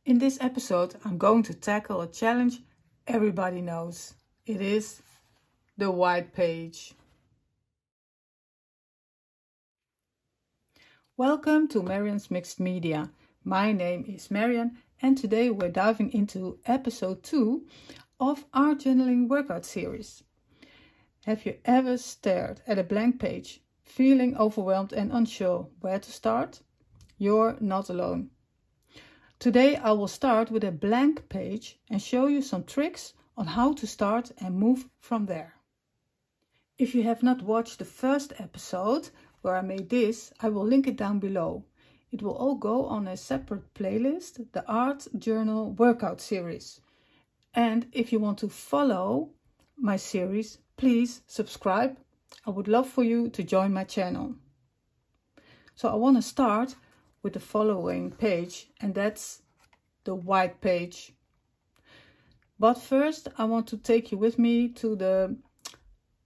In this episode, I'm going to tackle a challenge everybody knows. It is the white page. Welcome to Marian's Mixed Media. My name is Marian and today we're diving into episode 2 of our journaling workout series. Have you ever stared at a blank page, feeling overwhelmed and unsure where to start? You're not alone. Today I will start with a blank page and show you some tricks on how to start and move from there. If you have not watched the first episode where I made this, I will link it down below. It will all go on a separate playlist, the Art Journal Workout series. And if you want to follow my series, please subscribe. I would love for you to join my channel. So I want to start with the following page, and that's the white page. But first I want to take you with me to the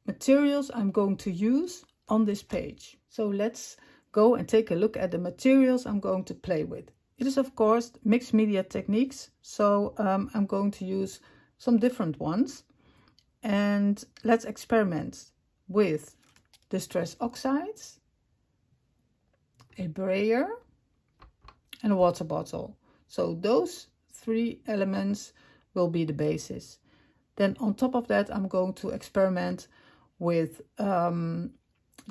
materials I'm going to use on this page. So let's go and take a look at the materials I'm going to play with. It is of course mixed media techniques, so I'm going to use some different ones. And let's experiment with Distress Oxides, a Brayer, and a water bottle. So those three elements will be the basis. Then on top of that, I'm going to experiment with the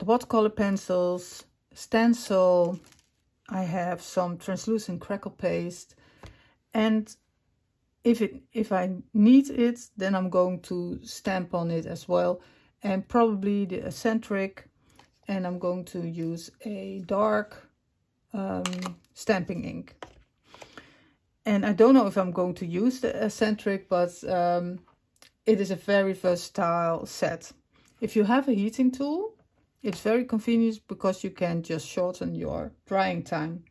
watercolor pencils, Stencil. I have some translucent Crackle paste, and if I need it, then I'm going to stamp on it as well, and probably the Eccentric, and I'm going to use a dark stamping ink. And I don't know if I'm going to use the Eccentric, but it is a very versatile set. If you have a heating tool, it's very convenient because you can just shorten your drying time.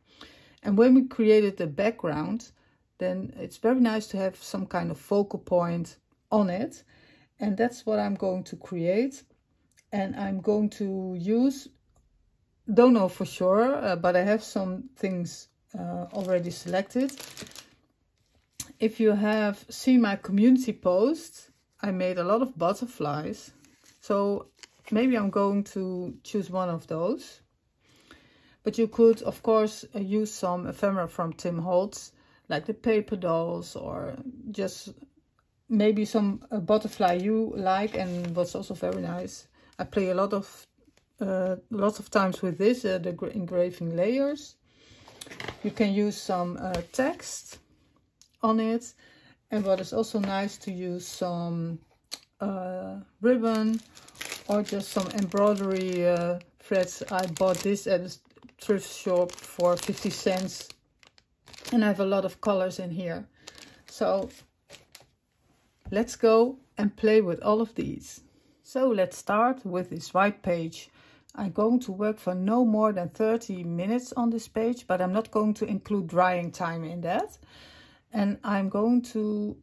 And when we created the background, then it's very nice to have some kind of focal point on it. And that's what I'm going to create. And I'm going to use, don't know for sure, but I have some things already selected. If you have seen my community post, I made a lot of butterflies. So maybe I'm going to choose one of those. But you could, of course, use some ephemera from Holtz, like the paper dolls, or just maybe some butterfly you like and what's also very nice. I play a lot of lots of times with this, the engraving layers. You can use some text on it, and what is also nice to use some ribbon or just some embroidery threads. I bought this at a thrift shop for 50 cents, and I have a lot of colors in here. So let's go and play with all of these. So let's start with this white page. I'm going to work for no more than 30 minutes on this page, but I'm not going to include drying time in that. And I'm going to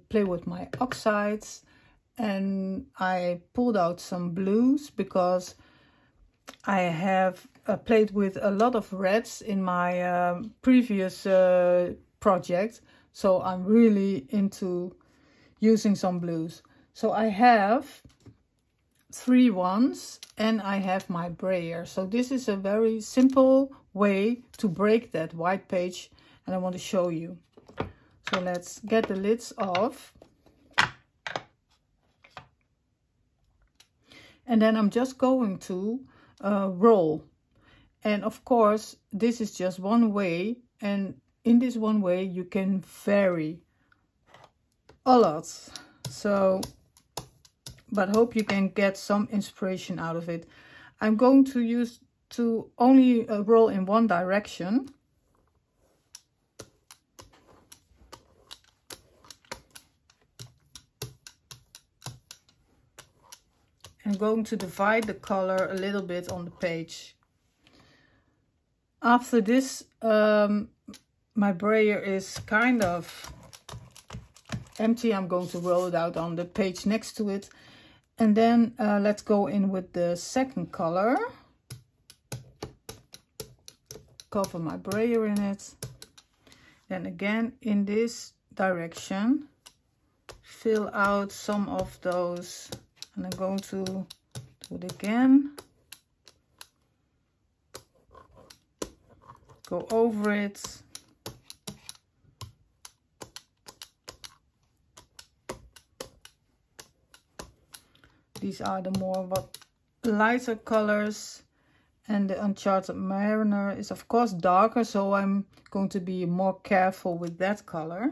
play with my oxides, and I pulled out some blues because I have played with a lot of reds in my previous project. So I'm really into using some blues. So I have 3 ones and I have my brayer. So this is a very simple way to break that white page, and I want to show you. So let's get the lids off. And then I'm just going to roll. And of course, this is just one way. And in this one way, you can vary a lot. So, but hope you can get some inspiration out of it. I'm going to use to only roll in one direction. I'm going to divide the color a little bit on the page. After this, my brayer is kind of empty. I'm going to roll it out on the page next to it. And then let's go in with the second color. Cover my brayer in it. Then again in this direction, fill out some of those, and I'm going to do it again. Go over it. These are the more lighter colors, and the Uncharted Mariner is of course darker, so I'm going to be more careful with that color.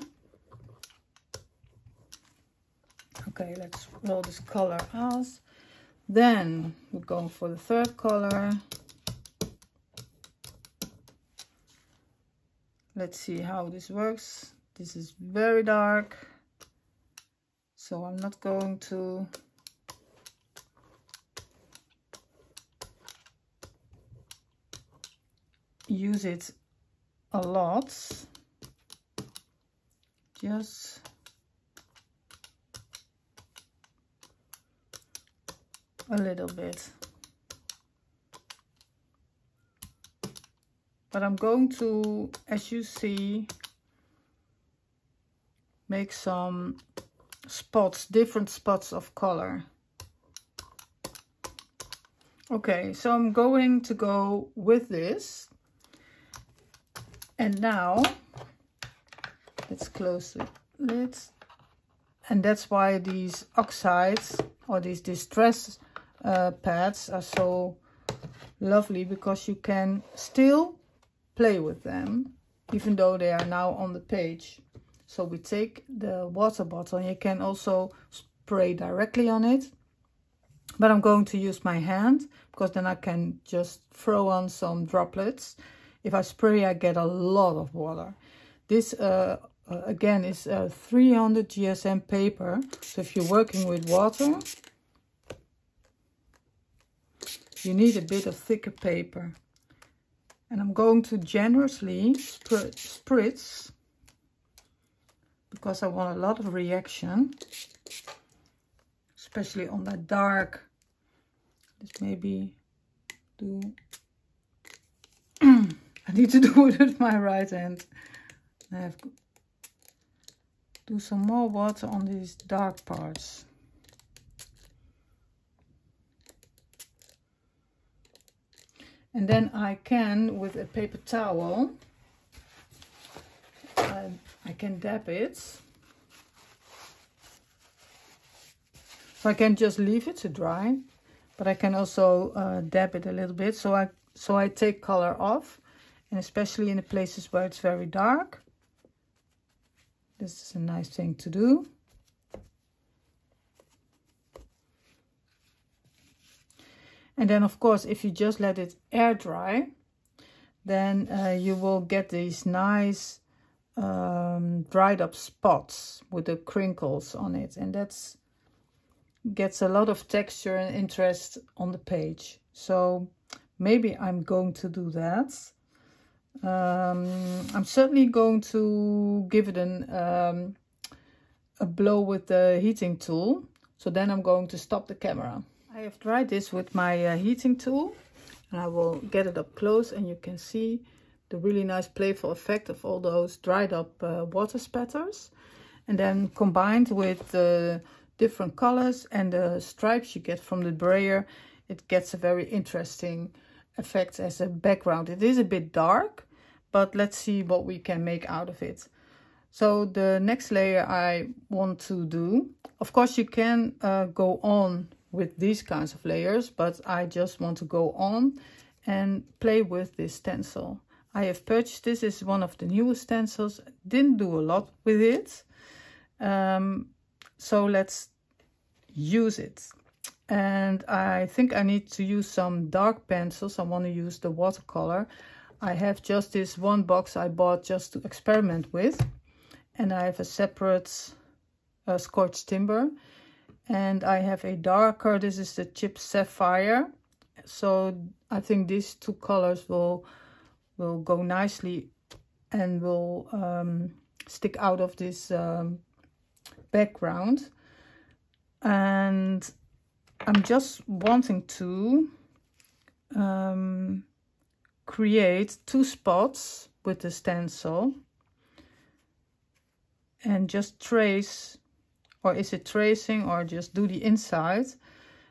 Okay, let's roll this color out. Then we're going for the third color. Let's see how this works. This is very dark, so I'm not going to use it a lot, just a little bit. But I'm going to, as you see, make some spots, different spots of color. Okay, so I'm going to go with this. And now, let's close the lid. And that's why these Oxides, or these distress pads, are so lovely, because you can still play with them even though they are now on the page. So we take the water bottle, and you can also spray directly on it, but I'm going to use my hand because then I can just throw on some droplets. If I spray, I get a lot of water. This again is 300 GSM paper, so if you're working with water, you need a bit of thicker paper. And I'm going to generously spritz, because I want a lot of reaction, especially on that dark. Let's maybe do... I need to do it with my right hand. I have to do some more water on these dark parts. And then I can, with a paper towel, I can dab it. So I can just leave it to dry, but I can also dab it a little bit, so I take color off, and especially in the places where it's very dark. This is a nice thing to do. And then of course, if you just let it air dry, then you will get these nice dried up spots with the crinkles on it, and that's gets a lot of texture and interest on the page. So maybe I'm going to do that. I'm certainly going to give it a blow with the heating tool. So then I'm going to stop the camera. I have tried this with my heating tool, and I will get it up close, and you can see the really nice playful effect of all those dried up water spatters. And then combined with the different colors and the stripes you get from the Brayer, it gets a very interesting effect as a background. It is a bit dark, but let's see what we can make out of it. So the next layer I want to do, of course you can go on with these kinds of layers, but I just want to go on and play with this stencil. I have purchased this. Is one of the newest stencils. Didn't do a lot with it, so let's use it. And I think I need to use some dark pencils. I want to use the watercolor. I have just this one box I bought just to experiment with, and I have a separate Scorched timber, and I have a darker, this is the Chip Sapphire. So I think these two colors will go nicely and will stick out of this background. And I'm just wanting to create two spots with the stencil. and just trace, or is it tracing, or just do the inside.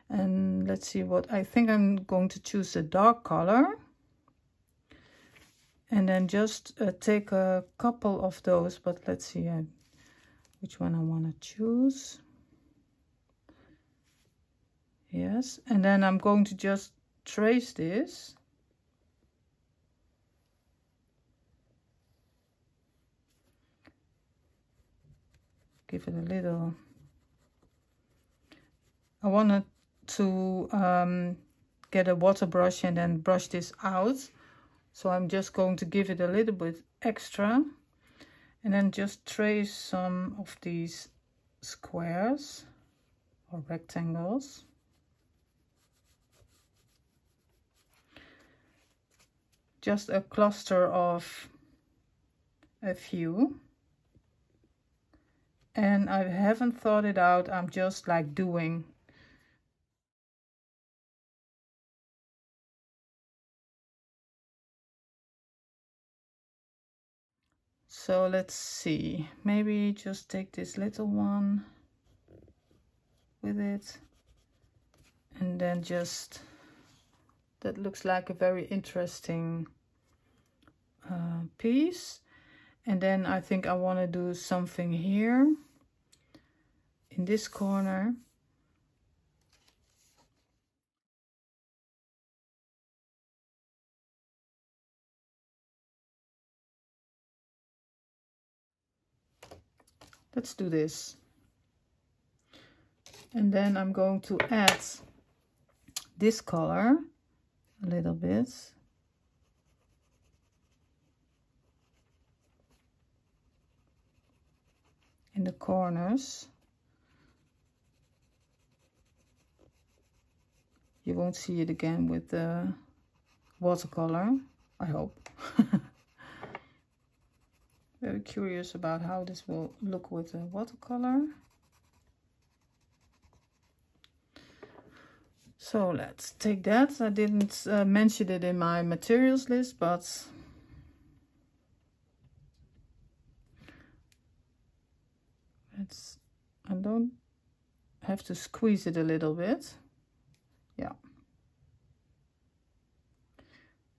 And let's see what I think. I'm going to choose a dark color and then just take a couple of those, but let's see which one I want to choose. Yes, and then I'm going to just trace this. Give it a little. I wanted to get a water brush and then brush this out. So I'm just going to give it a little bit extra and then just trace some of these squares or rectangles. Just a cluster of a few. And I haven't thought it out, I'm just like doing. So let's see, maybe just take this little one with it, and then just, that looks like a very interesting piece. And then I think I want to do something here in this corner. Let's do this. And then I'm going to add this color a little bit. In the corners. You won't see it again with the watercolor, I hope. Very curious about how this will look with the watercolor. So let's take that. I didn't mention it in my materials list, but I don't have to squeeze it a little bit. Yeah.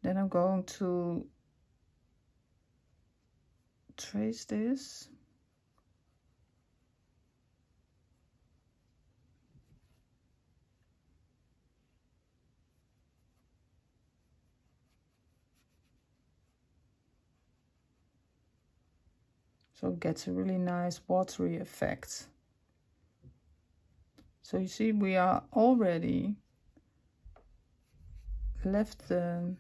Then I'm going to trace this. So it gets a really nice watery effect. So you see, we are already left the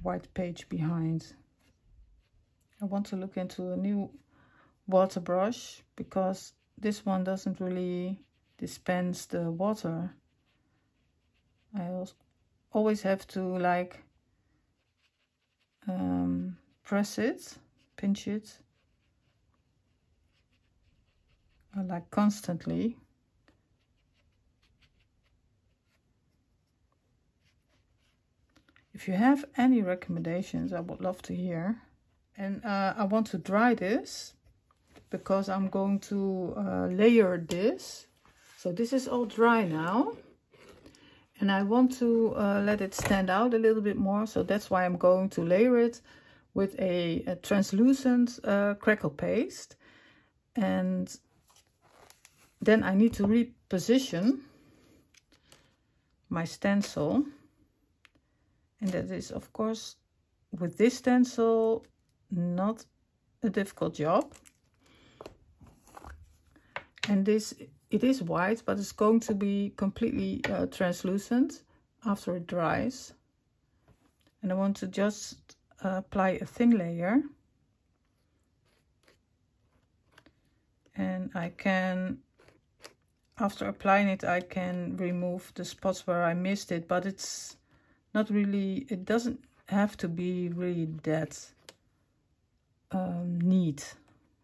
white page behind. I want to look into a new water brush because this one doesn't really dispense the water. I always have to like press it, pinch it, like constantly. If you have any recommendations, I would love to hear. And I want to dry this because I'm going to layer this. So this is all dry now. And I want to let it stand out a little bit more. So that's why I'm going to layer it with a translucent crackle paste. And then I need to reposition my stencil. And that is, of course, with this stencil, not a difficult job. And this, it is white, but it's going to be completely translucent after it dries. And I want to just apply a thin layer. And I can, after applying it, I can remove the spots where I missed it, but it's not really, it doesn't have to be really that neat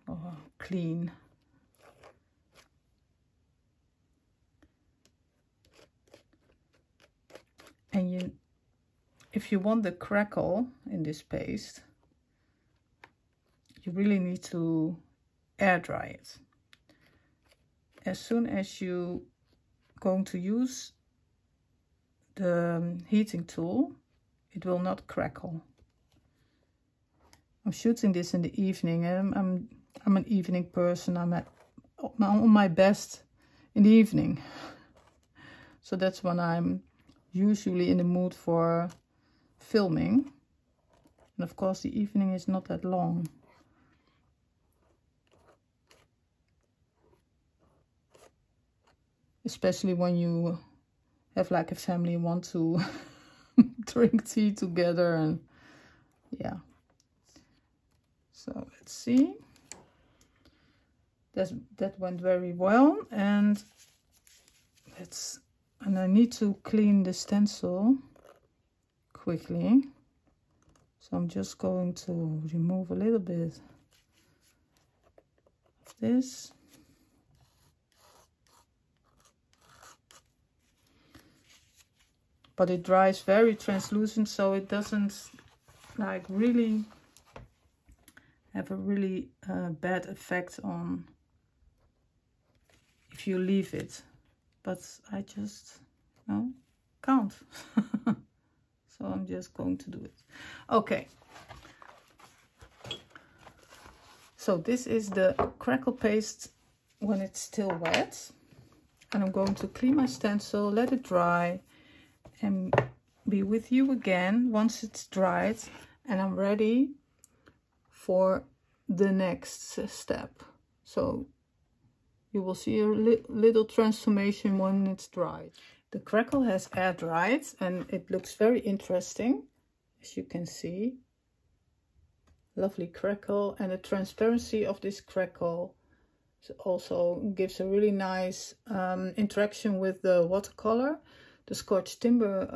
or clean. And if you want the crackle in this paste, you really need to air dry it. As soon as you going to use the heating tool, it will not crackle. I'm shooting this in the evening, and I'm an evening person. I'm on my best in the evening, so that's when I'm usually in the mood for filming. And of course the evening is not that long. Especially when you have like a family, want to drink tea together, and yeah. So let's see. That went very well, and I need to clean the stencil quickly. So I'm just going to remove a little bit of this. But it dries very translucent, so it doesn't like really have a really bad effect on if you leave it. But I just can't. So I'm just going to do it. Okay. So this is the Crackle paste when it's still wet. And I'm going to clean my stencil, let it dry, and be with you again once it's dried and I'm ready for the next step. So you will see a little transformation when it's dried. The Crackle has air dried and it looks very interesting, as you can see. Lovely Crackle, and the transparency of this Crackle also gives a really nice interaction with the watercolor. The Scorched timber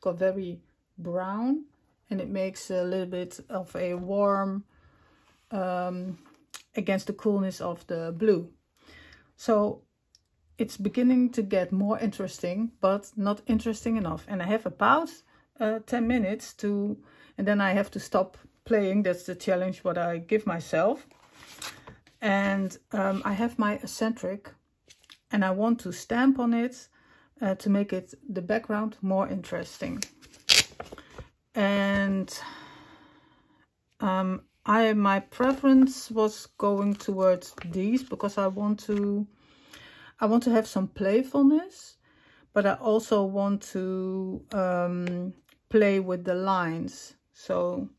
got very brown, and it makes a little bit of a warm against the coolness of the blue. So it's beginning to get more interesting, but not interesting enough. And I have about 10 minutes and then I have to stop playing. That's the challenge what I give myself. And I have my Eccentric, and I want to stamp on it to make it the background more interesting. And my preference was going towards these because I want to have some playfulness, but I also want to play with the lines. So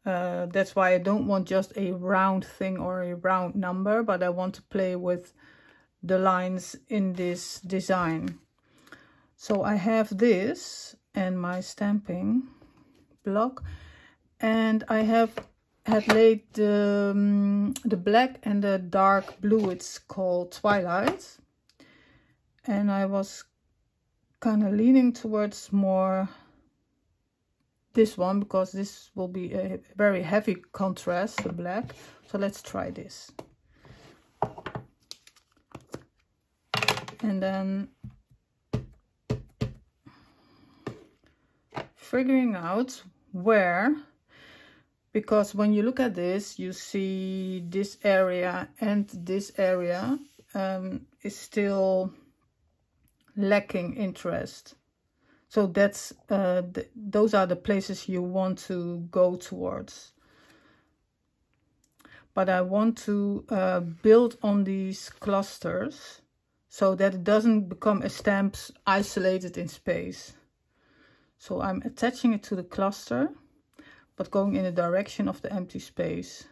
that's why I don't want just a round thing or a round number, but I want to play with the lines in this design. So I have this and my stamping block, and I had laid the black and the dark blue. It's called Twilight, and I was kind of leaning towards more this one because this will be a very heavy contrast, the black. So let's try this. And then figuring out where, because when you look at this, you see this area and this area is still lacking interest. So that's those are the places you want to go towards. But I want to build on these clusters so that it doesn't become a stamp isolated in space. So I'm attaching it to the cluster, but going in the direction of the empty space.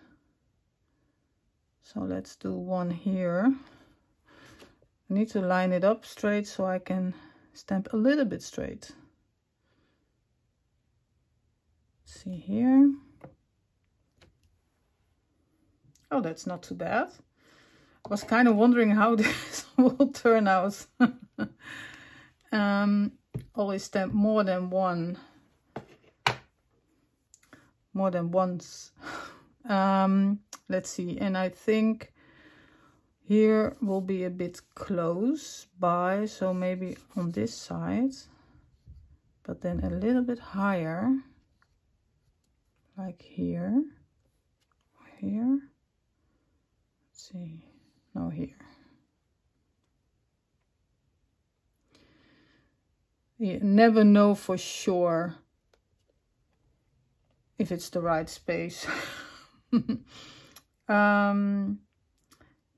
So let's do one here. I need to line it up straight so I can stamp a little bit straight. Let's see here. Oh, that's not too bad. I was kind of wondering how this will turn out. Always stamp more than once. Let's see, and I think here will be a bit close by, so maybe on this side, but then a little bit higher, like here. here. Let's see. No, here. You never know for sure if it's the right space.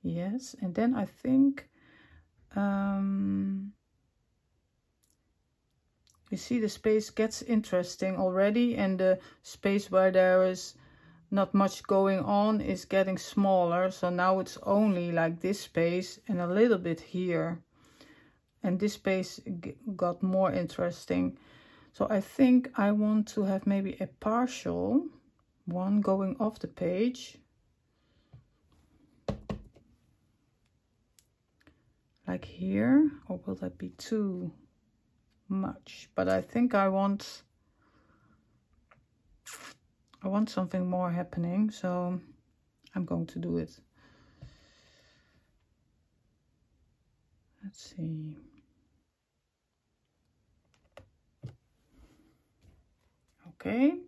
Yes, and then I think you see the space gets interesting already, and the space where there is not much going on is getting smaller. So now it's only like this space and a little bit here, and this space got more interesting. So I think I want to have maybe a partial one going off the page, like here, or will that be too much? But I think I want something more happening, so I'm going to do it. Let's see. Okay,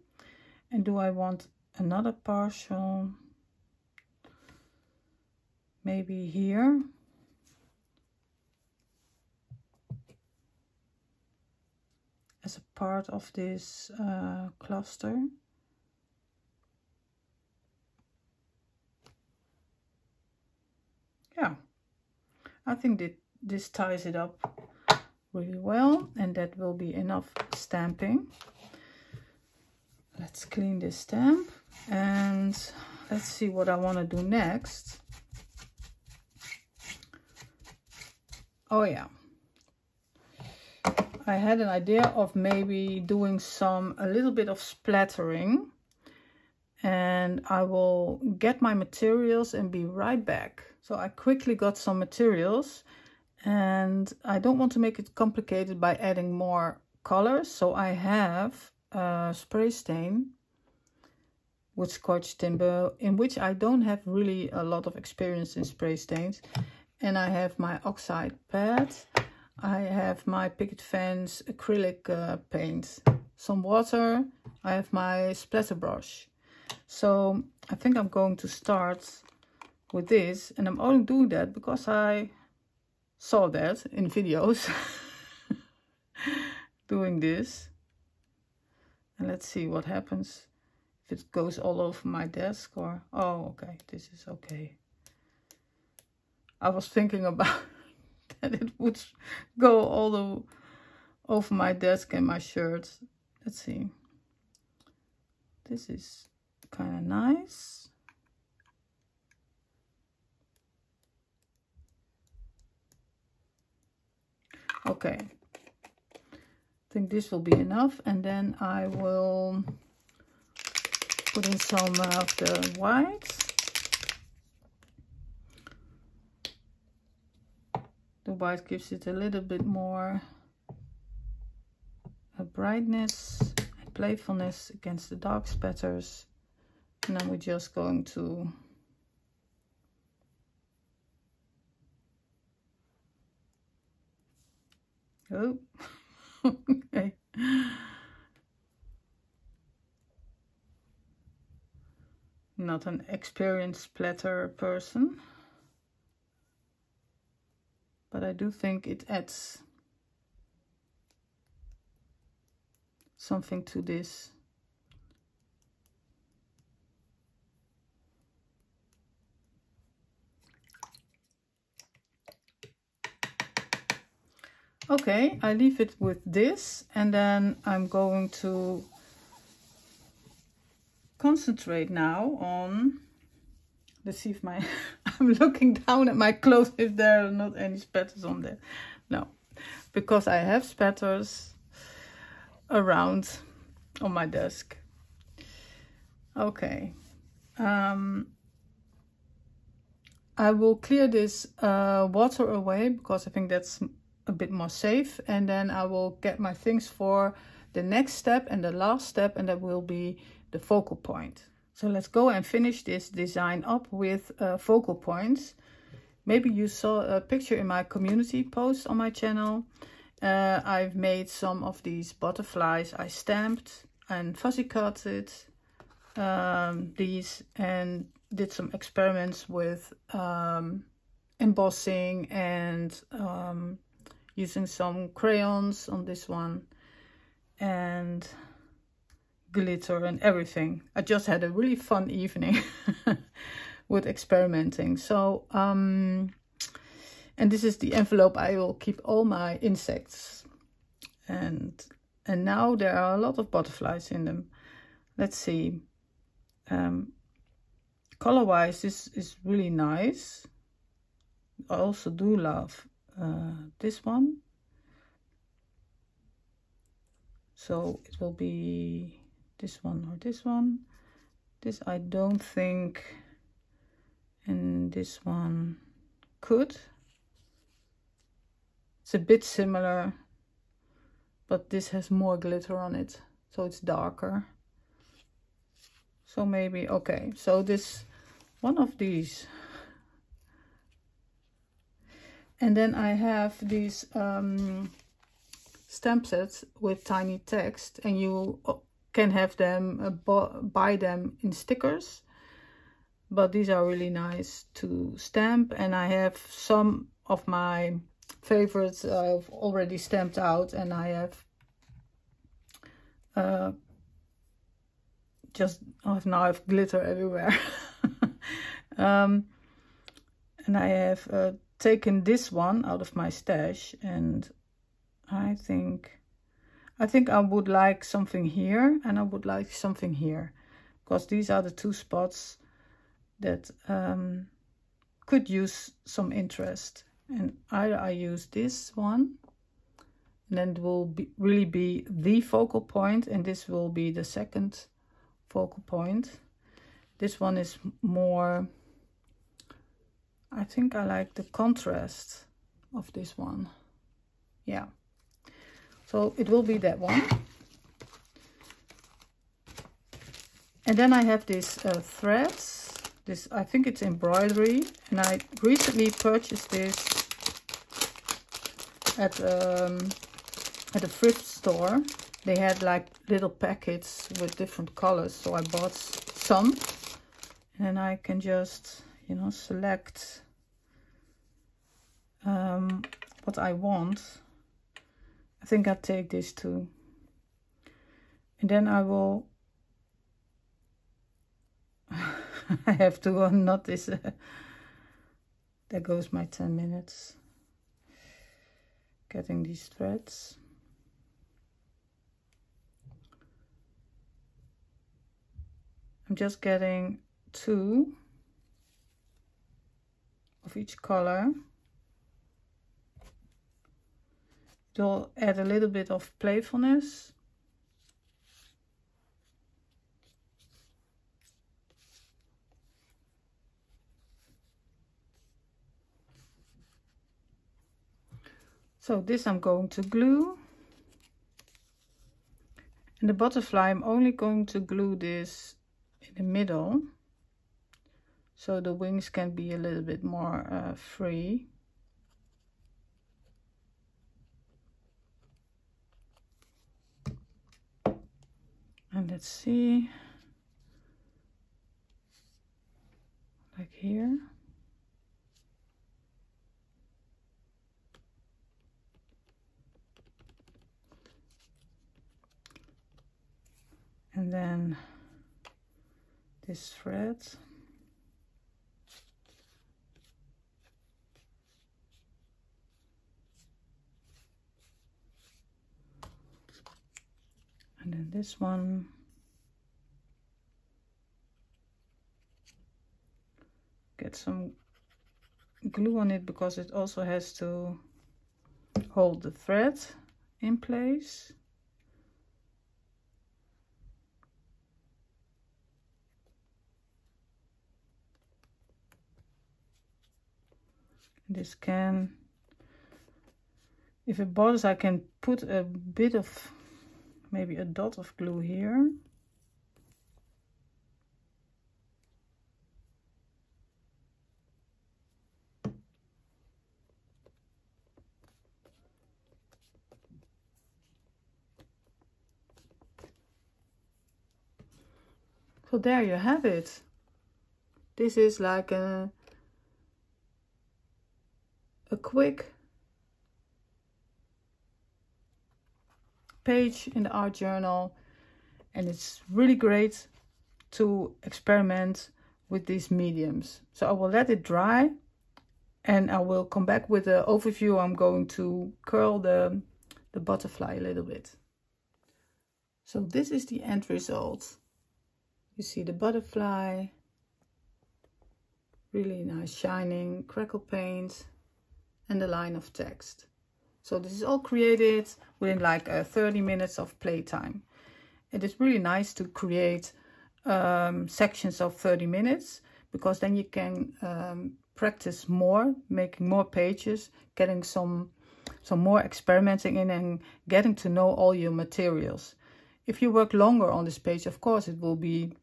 and do I want another partial? Maybe here. As a part of this cluster. Yeah, I think that this ties it up really well, and that will be enough stamping. Let's clean this stamp and let's see what I want to do next. Oh yeah, I had an idea of maybe doing a little bit of splattering, and I will get my materials and be right back. So I quickly got some materials, and I don't want to make it complicated by adding more colors. So I have spray stain with Scorched timber, in which I don't have really a lot of experience in spray stains. And I have my oxide pad. I have my picket fence acrylic paint, some water. I have my splatter brush. So I think I'm going to start with this, and I'm only doing that because I saw that in videos doing this. And let's see what happens if it goes all over my desk, or oh, okay, this is okay. I was thinking about that it would go all over my desk and my shirt. Let's see. This is kind of nice. Okay, I think this will be enough, and then I will put in some of the white. The white gives it a little bit more brightness and playfulness against the dark spatters. And then we're just going to oh, okay. Not an experienced splatter person, but I do think it adds something to this. Okay, I leave it with this, and then I'm going to concentrate now on, let's see if my, I'm looking down at my clothes if there are not any spatters on there. No, because I have spatters around on my desk. Okay, I will clear this water away because I think that's a bit more safe, and then I will get my things for the next step and the last step, and that will be the focal point. So let's go and finish this design up with focal points. Maybe you saw a picture in my community post on my channel. I've made some of these butterflies. I stamped and fuzzy cutted these, and did some experiments with embossing and using some crayons on this one and glitter and everything. I just had a really fun evening with experimenting. So and this is the envelope I will keep all my insects, and now there are a lot of butterflies in them. Let's see. Color wise, this is really nice. I also do love this one, so it will be this one or this one. This I don't think, and this one could. It's a bit similar, but this has more glitter on it, so it's darker. So maybe, okay, so this one of these. And then I have these stamp sets with tiny text, and you can have them, buy them in stickers. But these are really nice to stamp, and I have some of my favorites I've already stamped out, and I have now I have glitter everywhere. And I have taken this one out of my stash, and I think I would like something here, and I would like something here, because these are the two spots that could use some interest. And either I use this one, and then it will really be the focal point, and this will be the second focal point. This one is more, I think I like the contrast of this one. Yeah, so it will be that one. And then I have these threads. This, I think it's embroidery, and I recently purchased this at a thrift store. They had like little packets with different colors, so I bought some, and then I can just, you know, select what I want. I think I'll take this too, and then I will I have to unknot this. There goes my 10 minutes getting these threads. I'm just getting 2 of each color. It will add a little bit of playfulness. So this I'm going to glue. And the butterfly, I'm only going to glue this in the middle, so the wings can be a little bit more free. And let's see, like here. And then this thread. And then this one. Get some glue on it, because it also has to hold the thread in place. This can, if it bothers, I can put a bit of, maybe a dot of glue here. So there you have it. This is like a quick page in the art journal, and it's really great to experiment with these mediums. So I will let it dry and I will come back with an overview. I'm going to curl the butterfly a little bit. So this is the end result. You see the butterfly, really nice shining Crackle paint, and the line of text. So this is all created within like 30 minutes of playtime. It is really nice to create sections of 30 minutes, because then you can practice more, making more pages, getting some more experimenting in, and getting to know all your materials. If you work longer on this page, of course it will be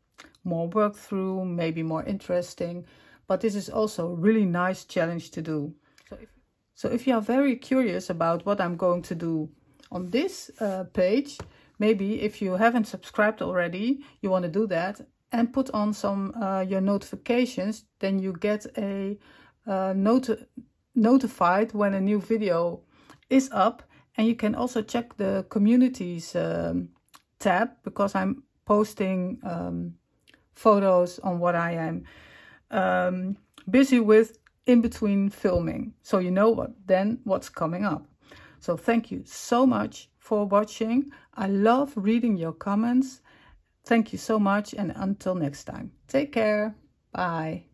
more work through, maybe more interesting, but this is also a really nice challenge to do. So if you are very curious about what I'm going to do on this page, maybe if you haven't subscribed already, you want to do that and put on some your notifications, then you get a notified when a new video is up. And you can also check the communities tab, because I'm posting photos on what I am busy with in between filming, so you know what's coming up. So thank you so much for watching. I love reading your comments. Thank you so much, and until next time, take care. Bye.